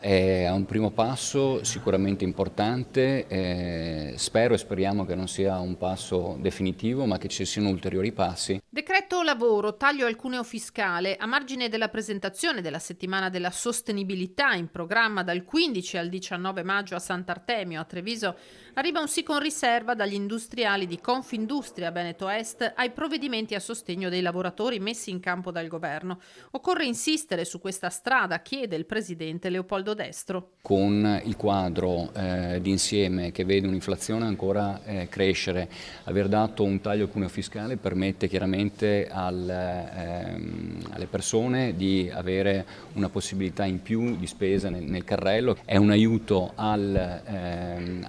È un primo passo sicuramente importante, spero e speriamo che non sia un passo definitivo, ma che ci siano ulteriori passi. Decreto lavoro, taglio al cuneo fiscale. A margine della presentazione della settimana della sostenibilità in programma dal 15 al 19 maggio a Sant'Artemio, a Treviso, arriva un sì con riserva dagli industriali di Confindustria Veneto Est ai provvedimenti a sostegno dei lavoratori messi in campo dal governo. Occorre insistere su questa strada, chiede il presidente Leopoldo Destro. Con il quadro d'insieme che vede un'inflazione ancora crescere, aver dato un taglio al cuneo fiscale permette chiaramente alle persone di avere una possibilità in più di spesa nel carrello, è un aiuto ai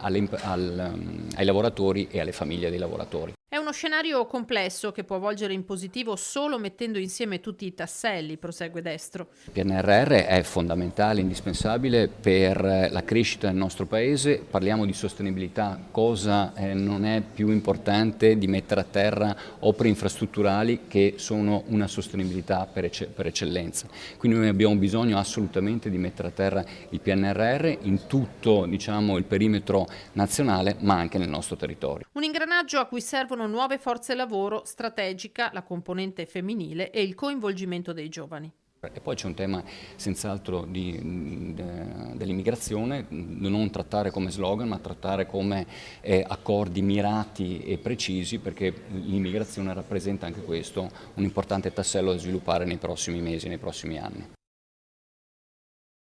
lavoratori e alle famiglie dei lavoratori. È uno scenario complesso che può volgere in positivo solo mettendo insieme tutti i tasselli, prosegue Destro. Il PNRR è fondamentale, indispensabile per la crescita del nostro Paese, parliamo di sostenibilità, cosa non è più importante di mettere a terra opere infrastrutturali che sono una sostenibilità per eccellenza. Quindi noi abbiamo bisogno assolutamente di mettere a terra il PNRR in tutto il perimetro nazionale, ma anche nel nostro territorio. Un ingranaggio a cui servono nuove forze lavoro, strategica, la componente femminile e il coinvolgimento dei giovani. E poi c'è un tema senz'altro dell'immigrazione, non trattare come slogan ma trattare come accordi mirati e precisi, perché l'immigrazione rappresenta anche questo un importante tassello da sviluppare nei prossimi mesi, nei prossimi anni.